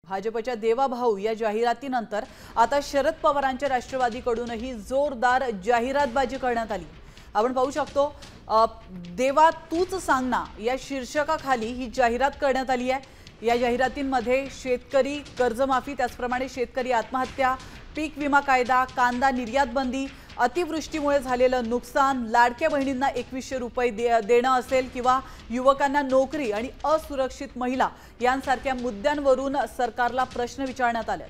भाजपच्या देवाभाऊ या जाहिरातीनंतर आता शरद पवारांच्या राष्ट्रवादीकडूनही जोरदार जाहिरातबाजी करण्यात आली। आपण पाहू शकतो देवा तूच सांग ना या शीर्षकाखाली ही जाहिरात करण्यात आली आहे। या जाहिरातींमध्ये शेतकरी कर्जमाफी, त्याचप्रमाणे शेतकरी आत्महत्या, पीक विमा कायदा, कांदा निर्यात बंदी, अतिवृष्टीमुळे झालेलं नुकसान, लाडक्या बहिणींना 2100 रुपये देणं असेल किंवा युवकांना नोकरी आणि असुरक्षित महिला यांसारख्या मुद्द्यांवरून सरकारला प्रश्न विचारण्यात आले।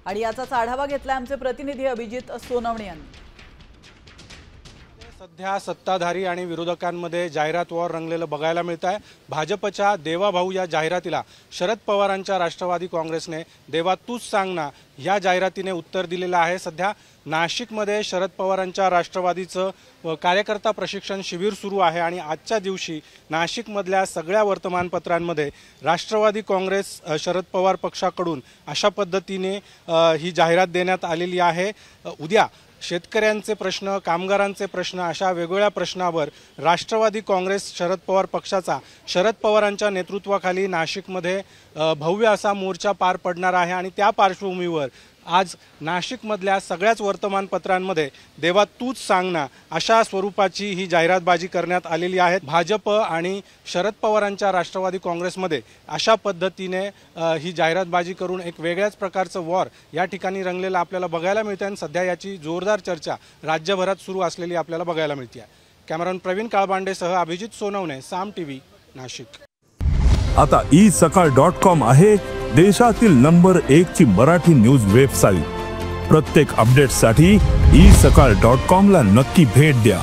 आणि याचाच आढावा घेतला आमचे प्रतिनिधी अभिजित सोनवणे यांनी। सध्या सत्ताधारी आणि विरोधकांमध्ये जाहिरात वॉर रंगलेलं बघायला मिळत आहे। भाजपच्या देवाभाऊ या जाहिरातीला शरद पवारांच्या राष्ट्रवादी काँग्रेसने देवा तूच सांग ना या जाहिरातीने उत्तर दिलेलं आहे। सध्या नाशिकमध्ये शरद पवारांच्या राष्ट्रवादीचं कार्यकर्ता प्रशिक्षण शिबिर सुरू आहे आणि आजच्या दिवशी नाशिकमधल्या सगळ्या वर्तमानपत्रांमध्ये राष्ट्रवादी काँग्रेस शरद पवार पक्षाकडून अशा पद्धतीने ही जाहिरात देण्यात आलेली आहे। उद्या शेतकऱ्यांचे प्रश्न, कामगारांचे प्रश्न अशा वेगवेगळ्या प्रश्नावर राष्ट्रवादी काँग्रेस शरद पवार पक्षाचा शरद पवारांच्या नेतृत्वाखाली नाशिकमध्ये भव्य असा मोर्चा पार पडणार आहे। आणि त्या पार्श्वभूमीवर आज नाशिकमधल्या सगळ्याच वर्तमानपत्रांमध्ये देवा तूच सांग ना अशा स्वरूपाची ही जाहिरातबाजी करण्यात आलेली आहे। भाजप आणि शरद पवारांच्या राष्ट्रवादी काँग्रेसमध्ये अशा पद्धतीने ही जाहिरातबाजी करून एक वेगळ्याच प्रकारचं वॉर या ठिकाणी रंगलेलं आपल्याला बघायला मिळते आणि सध्या याची जोरदार चर्चा राज्यभरात सुरू असलेली आपल्याला बघायला मिळते आहे। कॅमेरामन प्रवीण काळबांडेसह अभिजित सोनवणे, साम टीव्ही, नाशिक। आता isakal.com आहे देशातील नंबर 1 ची मराठी न्यूज वेबसाईट। प्रत्येक अपडेटसाठी isakal.com ला नक्की भेट द्या।